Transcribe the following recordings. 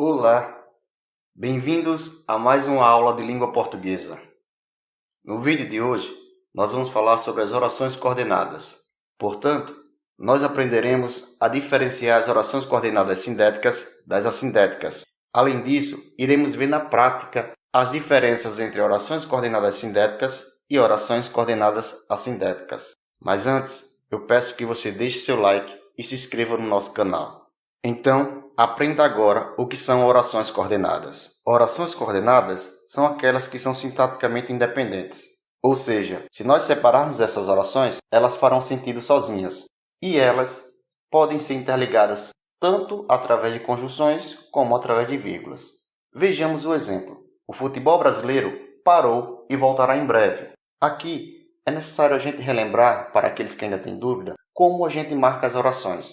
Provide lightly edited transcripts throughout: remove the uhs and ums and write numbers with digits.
Olá, bem-vindos a mais uma aula de língua portuguesa. No vídeo de hoje, nós vamos falar sobre as orações coordenadas. Portanto, nós aprenderemos a diferenciar as orações coordenadas sindéticas das assindéticas. Além disso, iremos ver na prática as diferenças entre orações coordenadas sindéticas e orações coordenadas assindéticas. Mas antes, eu peço que você deixe seu like e se inscreva no nosso canal. Então, aprenda agora o que são orações coordenadas. Orações coordenadas são aquelas que são sintaticamente independentes. Ou seja, se nós separarmos essas orações, elas farão sentido sozinhas. E elas podem ser interligadas tanto através de conjunções como através de vírgulas. Vejamos o exemplo. O futebol brasileiro parou e voltará em breve. Aqui é necessário a gente relembrar, para aqueles que ainda têm dúvida, como a gente marca as orações.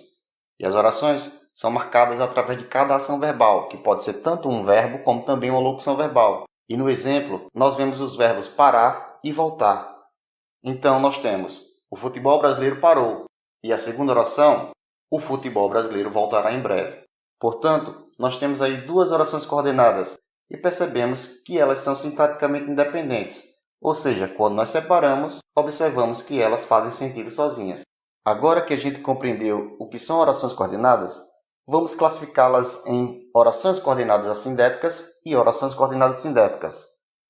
E as orações são marcadas através de cada ação verbal, que pode ser tanto um verbo como também uma locução verbal. E no exemplo, nós vemos os verbos parar e voltar. Então, nós temos o futebol brasileiro parou. E a segunda oração, o futebol brasileiro voltará em breve. Portanto, nós temos aí duas orações coordenadas e percebemos que elas são sintaticamente independentes. Ou seja, quando nós separamos, observamos que elas fazem sentido sozinhas. Agora que a gente compreendeu o que são orações coordenadas, vamos classificá-las em orações coordenadas assindéticas e orações coordenadas sindéticas.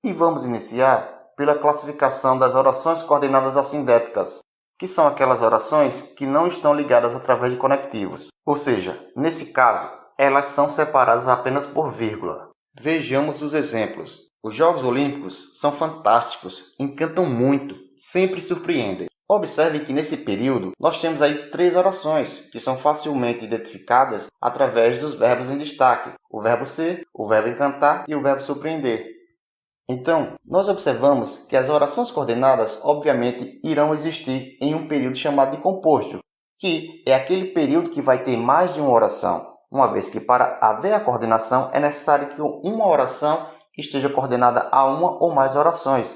E vamos iniciar pela classificação das orações coordenadas assindéticas, que são aquelas orações que não estão ligadas através de conectivos. Ou seja, nesse caso, elas são separadas apenas por vírgula. Vejamos os exemplos. Os Jogos Olímpicos são fantásticos, encantam muito, sempre surpreendem. Observem que nesse período nós temos aí três orações que são facilmente identificadas através dos verbos em destaque: o verbo ser, o verbo encantar e o verbo surpreender. Então, nós observamos que as orações coordenadas obviamente irão existir em um período chamado de composto, que é aquele período que vai ter mais de uma oração, uma vez que para haver a coordenação é necessário que uma oração esteja coordenada a uma ou mais orações.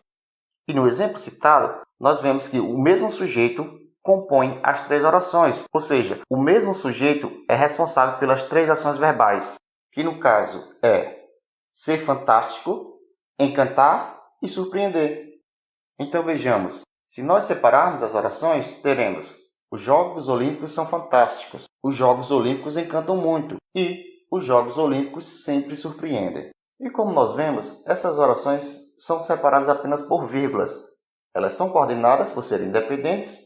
E no exemplo citado, nós vemos que o mesmo sujeito compõe as três orações, ou seja, o mesmo sujeito é responsável pelas três ações verbais, que no caso é ser fantástico, encantar e surpreender. Então vejamos, se nós separarmos as orações, teremos: os Jogos Olímpicos são fantásticos, os Jogos Olímpicos encantam muito e os Jogos Olímpicos sempre surpreendem. E como nós vemos, essas orações são separadas apenas por vírgulas. Elas são coordenadas por serem independentes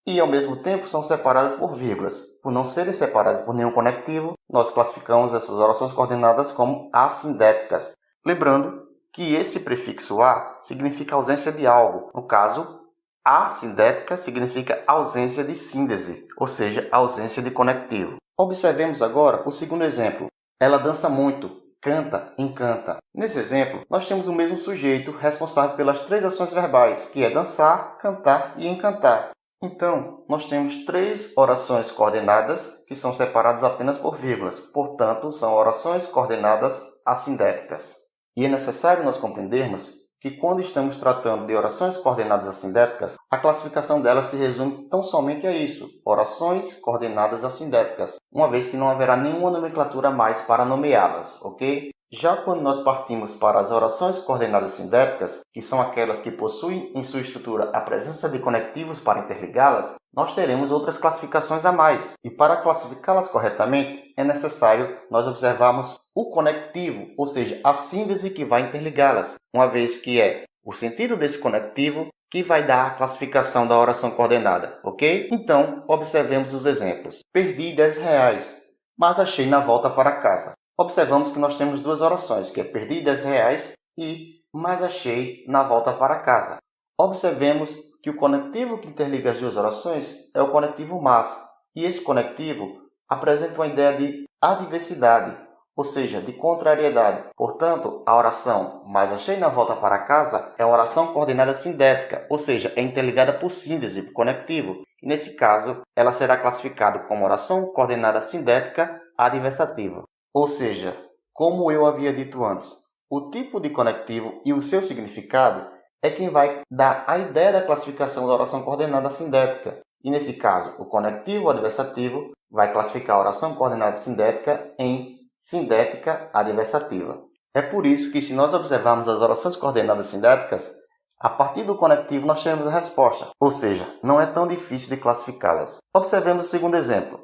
e, ao mesmo tempo, são separadas por vírgulas. Por não serem separadas por nenhum conectivo, nós classificamos essas orações coordenadas como assindéticas. Lembrando que esse prefixo a significa ausência de algo. No caso, assindética significa ausência de síntese, ou seja, ausência de conectivo. Observemos agora o segundo exemplo. Ela dança muito. Canta, encanta. Nesse exemplo, nós temos o mesmo sujeito responsável pelas três ações verbais, que é dançar, cantar e encantar. Então, nós temos três orações coordenadas que são separadas apenas por vírgulas. Portanto, são orações coordenadas assindéticas. E é necessário nós compreendermos que quando estamos tratando de orações coordenadas assindéticas, a classificação delas se resume tão somente a isso: orações coordenadas assindéticas, uma vez que não haverá nenhuma nomenclatura a mais para nomeá-las, ok? Já quando nós partimos para as orações coordenadas sindéticas, que são aquelas que possuem em sua estrutura a presença de conectivos para interligá-las, nós teremos outras classificações a mais. E para classificá-las corretamente, é necessário nós observarmos o conectivo, ou seja, a síntese que vai interligá-las, uma vez que é o sentido desse conectivo que vai dar a classificação da oração coordenada, ok? Então, observemos os exemplos. Perdi R$10, mas achei na volta para casa. Observamos que nós temos duas orações, que é perdi R$10 e mas achei na volta para casa. Observemos que o conectivo que interliga as duas orações é o conectivo mas, e esse conectivo apresenta uma ideia de adversidade, ou seja, de contrariedade. Portanto, a oração mas achei na volta para casa é uma oração coordenada sindética, ou seja, é interligada por síntese, por conectivo. E nesse caso, ela será classificada como oração coordenada sindética adversativa. Ou seja, como eu havia dito antes, o tipo de conectivo e o seu significado é quem vai dar a ideia da classificação da oração coordenada sindética. E nesse caso, o conectivo adversativo vai classificar a oração coordenada sindética em sindética adversativa. É por isso que, se nós observarmos as orações coordenadas sindéticas, a partir do conectivo nós teremos a resposta, ou seja, não é tão difícil de classificá-las. Observemos o segundo exemplo.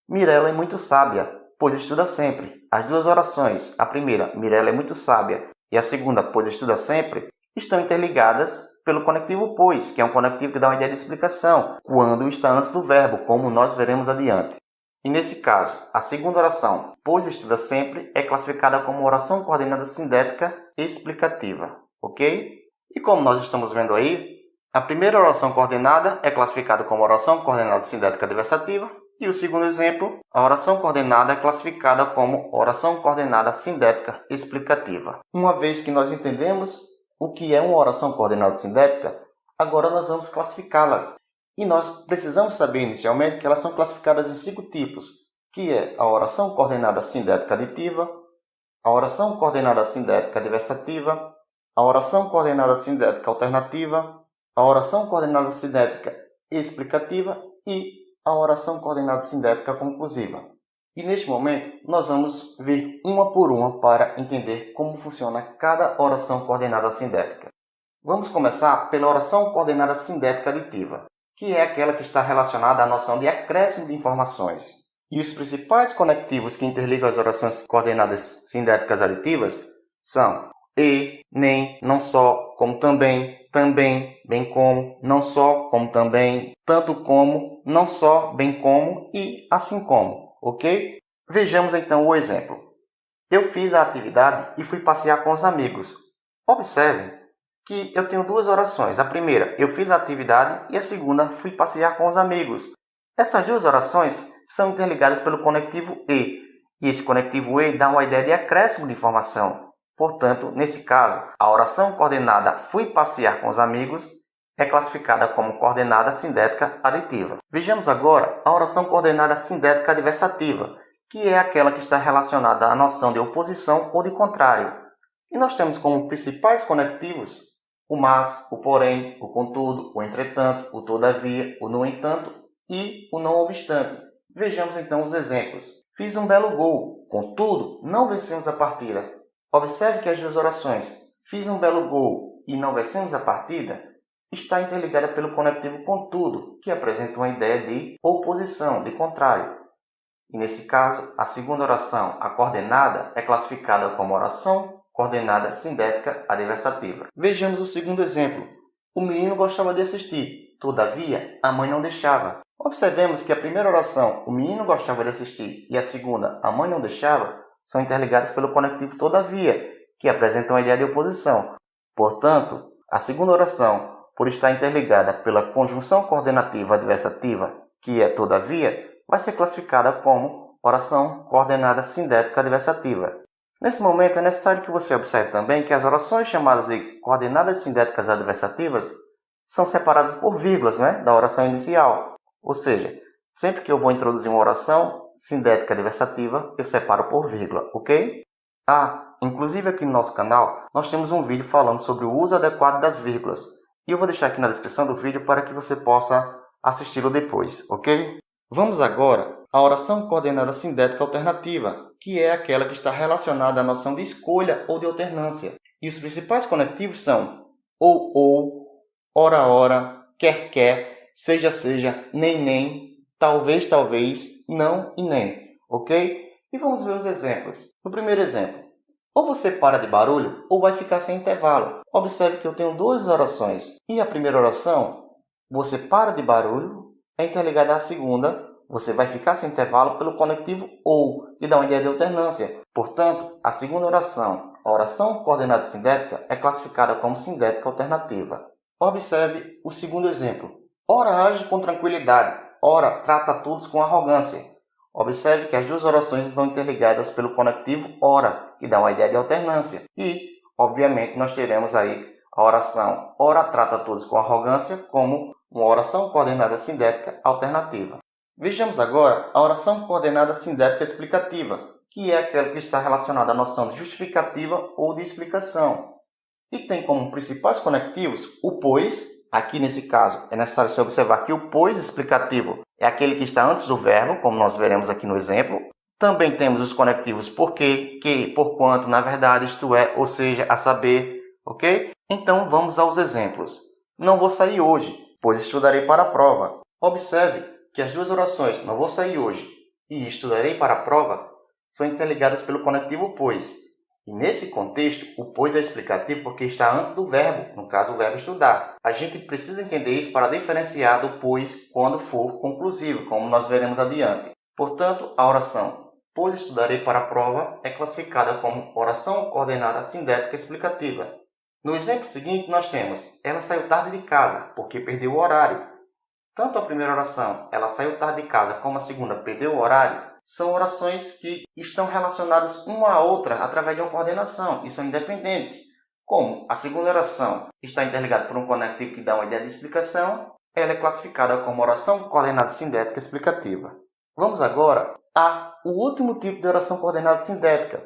Mirela é muito sábia, pois estuda sempre. As duas orações, a primeira, Mirela é muito sábia, e a segunda, pois estuda sempre, estão interligadas pelo conectivo pois, que é um conectivo que dá uma ideia de explicação, quando está antes do verbo, como nós veremos adiante. E nesse caso, a segunda oração, pois estuda sempre, é classificada como oração coordenada sindética explicativa, ok? E como nós estamos vendo aí, a primeira oração coordenada é classificada como oração coordenada sindética adversativa, e o segundo exemplo, a oração coordenada é classificada como oração coordenada sindética explicativa. Uma vez que nós entendemos o que é uma oração coordenada sindética, agora nós vamos classificá-las. E nós precisamos saber inicialmente que elas são classificadas em 5 tipos, que é a oração coordenada sindética aditiva, a oração coordenada sindética adversativa, a oração coordenada sindética alternativa, a oração coordenada sindética explicativa e a oração coordenada sindética conclusiva. E neste momento, nós vamos ver uma por uma para entender como funciona cada oração coordenada sindética. Vamos começar pela oração coordenada sindética aditiva, que é aquela que está relacionada à noção de acréscimo de informações. E os principais conectivos que interligam as orações coordenadas sindéticas aditivas são e, nem, não só, como também, bem como, não só, como também, tanto como, não só, bem como e assim como, ok? Vejamos então o exemplo. Eu fiz a atividade e fui passear com os amigos. Observem que eu tenho duas orações. A primeira, eu fiz a atividade, e a segunda, fui passear com os amigos. Essas duas orações são interligadas pelo conectivo e esse conectivo e dá uma ideia de acréscimo de informação. Portanto, nesse caso, a oração coordenada fui passear com os amigos é classificada como coordenada sindética aditiva. Vejamos agora a oração coordenada sindética adversativa, que é aquela que está relacionada à noção de oposição ou de contrário. E nós temos como principais conectivos o mas, o porém, o contudo, o entretanto, o todavia, o no entanto e o não obstante. Vejamos então os exemplos. Fiz um belo gol, contudo, não vencemos a partida. Observe que as duas orações, fiz um belo gol e não vencemos a partida, está interligada pelo conectivo contudo, que apresenta uma ideia de oposição, de contrário. E nesse caso, a segunda oração, a coordenada, é classificada como oração coordenada sindética adversativa. Vejamos o segundo exemplo. O menino gostava de assistir, todavia, a mãe não deixava. Observemos que a primeira oração, o menino gostava de assistir, e a segunda, a mãe não deixava, são interligadas pelo conectivo todavia, que apresentam a ideia de oposição. Portanto, a segunda oração, por estar interligada pela conjunção coordenativa adversativa, que é todavia, vai ser classificada como oração coordenada sindética adversativa. Nesse momento, é necessário que você observe também que as orações chamadas de coordenadas sindéticas adversativas são separadas por vírgulas, da oração inicial. Ou seja, sempre que eu vou introduzir uma oração sindética adversativa, eu separo por vírgula, ok? Inclusive aqui no nosso canal, nós temos um vídeo falando sobre o uso adequado das vírgulas. E eu vou deixar aqui na descrição do vídeo para que você possa assisti-lo depois, ok? Vamos agora à oração coordenada sindética alternativa, que é aquela que está relacionada à noção de escolha ou de alternância. E os principais conectivos são ou, ora, quer, seja, nem, talvez, não e nem, ok? E vamos ver os exemplos. No primeiro exemplo, ou você para de barulho ou vai ficar sem intervalo. Observe que eu tenho duas orações. E a primeira oração, você para de barulho, é interligada à segunda, você vai ficar sem intervalo pelo conectivo ou, que dá uma ideia de alternância. Portanto, a segunda oração, a oração coordenada sindética, é classificada como sindética alternativa. Observe o segundo exemplo. Ora age com tranquilidade, ora trata todos com arrogância. Observe que as duas orações estão interligadas pelo conectivo ora, que dá uma ideia de alternância. E, obviamente, nós teremos aí a oração ora trata todos com arrogância como uma oração coordenada sindética alternativa. Vejamos agora a oração coordenada sindética explicativa, que é aquela que está relacionada à noção de justificativa ou de explicação. E tem como principais conectivos o pois. Aqui nesse caso é necessário se observar que o pois explicativo é aquele que está antes do verbo, como nós veremos aqui no exemplo. Também temos os conectivos porque, que, por quanto, na verdade, isto é, ou seja, a saber, ok? Então, vamos aos exemplos. Não vou sair hoje, pois estudarei para a prova. Observe que as duas orações, não vou sair hoje e estudarei para a prova, são interligadas pelo conectivo pois. E nesse contexto, o pois é explicativo porque está antes do verbo, no caso o verbo estudar. A gente precisa entender isso para diferenciar do pois quando for conclusivo, como nós veremos adiante. Portanto, a oração pois estudarei para a prova é classificada como oração coordenada sindética explicativa. No exemplo seguinte, nós temos ela saiu tarde de casa porque perdeu o horário. Tanto a primeira oração, ela saiu tarde de casa, como a segunda, perdeu o horário, são orações que estão relacionadas uma à outra através de uma coordenação e são independentes. Como a segunda oração está interligada por um conectivo que dá uma ideia de explicação, ela é classificada como oração coordenada sindética explicativa. Vamos agora ao último tipo de oração coordenada sindética,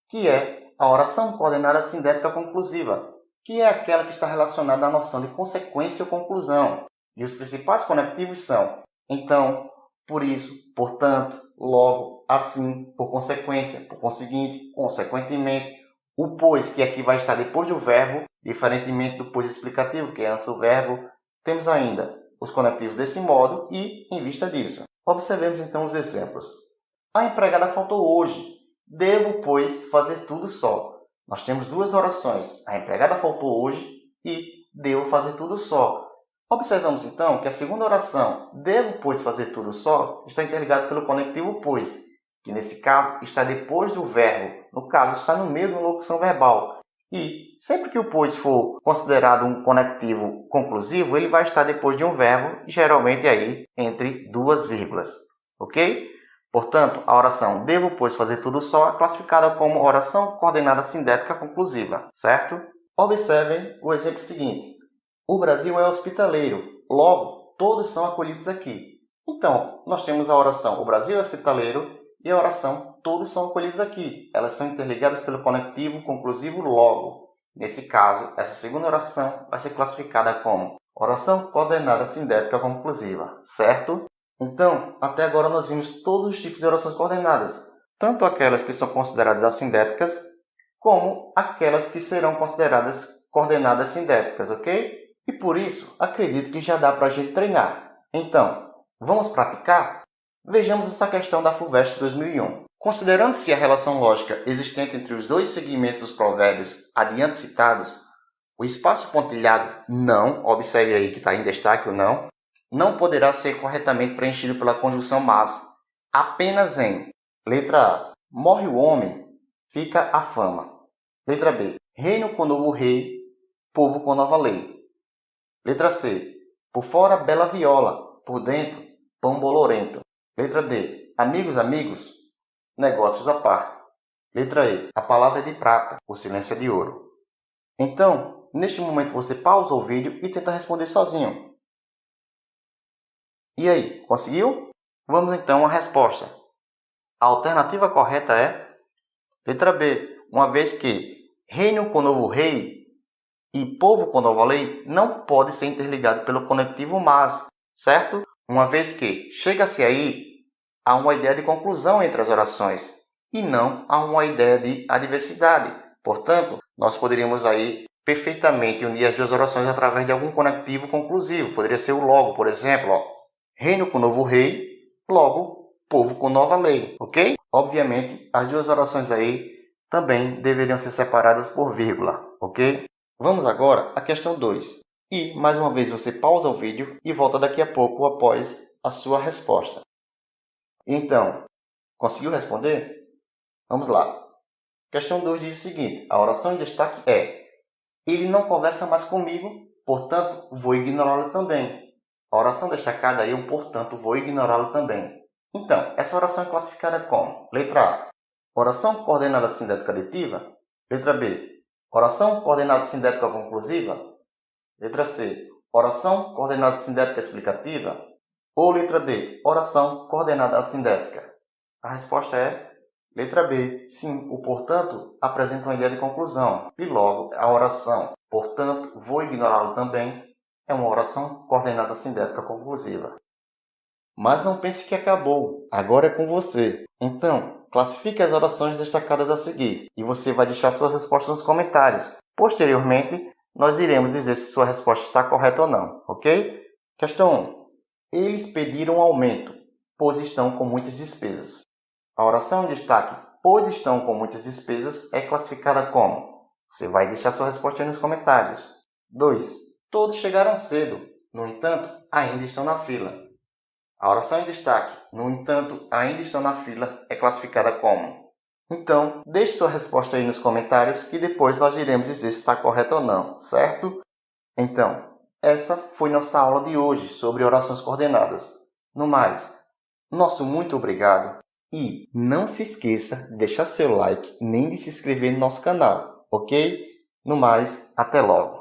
que é a oração coordenada sindética conclusiva, que é aquela que está relacionada à noção de consequência ou conclusão. E os principais conectivos são então, por isso, portanto, logo, assim, por consequência, por conseguinte, consequentemente. O pois, que aqui vai estar depois do verbo, diferentemente do pois explicativo, que é antes do verbo. Temos ainda os conectivos desse modo e, em vista disso, observemos então os exemplos. A empregada faltou hoje. Devo, pois, fazer tudo só. Nós temos duas orações. A empregada faltou hoje e devo fazer tudo só. Observamos então que a segunda oração, devo, pois, fazer tudo só, está interligada pelo conectivo pois, que nesse caso está depois do verbo, no caso está no meio de uma locução verbal. E sempre que o pois for considerado um conectivo conclusivo, ele vai estar depois de um verbo, geralmente aí entre duas vírgulas, ok? Portanto, a oração devo, pois, fazer tudo só é classificada como oração coordenada sindética conclusiva, certo? Observem o exemplo seguinte. O Brasil é hospitaleiro, logo, todos são acolhidos aqui. Então, nós temos a oração o Brasil é hospitaleiro e a oração todos são acolhidos aqui. Elas são interligadas pelo conectivo conclusivo logo. Nesse caso, essa segunda oração vai ser classificada como oração coordenada sindética conclusiva, certo? Então, até agora nós vimos todos os tipos de orações coordenadas, tanto aquelas que são consideradas assindéticas, como aquelas que serão consideradas coordenadas sindéticas, ok? E por isso, acredito que já dá para a gente treinar. Então, vamos praticar? Vejamos essa questão da FUVEST 2001. Considerando-se a relação lógica existente entre os dois segmentos dos provérbios adiante citados, o espaço pontilhado não, observe aí que está em destaque o não poderá ser corretamente preenchido pela conjunção mas, apenas em letra A. Morre o homem, fica a fama. Letra B. Reino com novo rei, povo com nova lei. Letra C. Por fora, bela viola. Por dentro, pão bolorento. Letra D. Amigos, amigos, negócios à parte. Letra E. A palavra é de prata, o silêncio é de ouro. Então, neste momento você pausa o vídeo e tenta responder sozinho. E aí, conseguiu? Vamos então à resposta. A alternativa correta é letra B. Uma vez que reino com novo rei e povo com nova lei não pode ser interligado pelo conectivo mas, certo? Uma vez que chega-se aí a uma ideia de conclusão entre as orações e não a uma ideia de adversidade. Portanto, nós poderíamos aí perfeitamente unir as duas orações através de algum conectivo conclusivo. Poderia ser o logo, por exemplo, reino com novo rei, logo, povo com nova lei, ok? Obviamente, as duas orações aí também deveriam ser separadas por vírgula, ok? Vamos agora à questão 2. E, mais uma vez, você pausa o vídeo e volta daqui a pouco após a sua resposta. Então, conseguiu responder? Vamos lá. Questão 2 diz o seguinte. A oração em destaque é: ele não conversa mais comigo, portanto, vou ignorá-lo também. A oração destacada aí, portanto, vou ignorá-lo também. Então, essa oração é classificada como letra A. Oração coordenada sindética aditiva. Letra B. Oração coordenada sindética conclusiva. Letra C. Oração coordenada sindética explicativa. Ou letra D. Oração coordenada assindética. A resposta é letra B. Sim, o portanto apresenta uma ideia de conclusão. E logo, a oração, portanto, vou ignorá-lo também, é uma oração coordenada sindética conclusiva. Mas não pense que acabou. Agora é com você. Então, classifique as orações destacadas a seguir e você vai deixar suas respostas nos comentários. Posteriormente, nós iremos dizer se sua resposta está correta ou não, ok? Questão 1. Eles pediram aumento, pois estão com muitas despesas. A oração em destaque, pois estão com muitas despesas, é classificada como? Você vai deixar sua resposta aí nos comentários. 2. Todos chegaram cedo, no entanto, ainda estão na fila. A oração em destaque, no entanto, ainda estão na fila, é classificada como? Então, deixe sua resposta aí nos comentários que depois nós iremos dizer se está correto ou não, certo? Então, essa foi nossa aula de hoje sobre orações coordenadas. No mais, nosso muito obrigado e não se esqueça de deixar seu like nem de se inscrever no nosso canal, ok? No mais, até logo!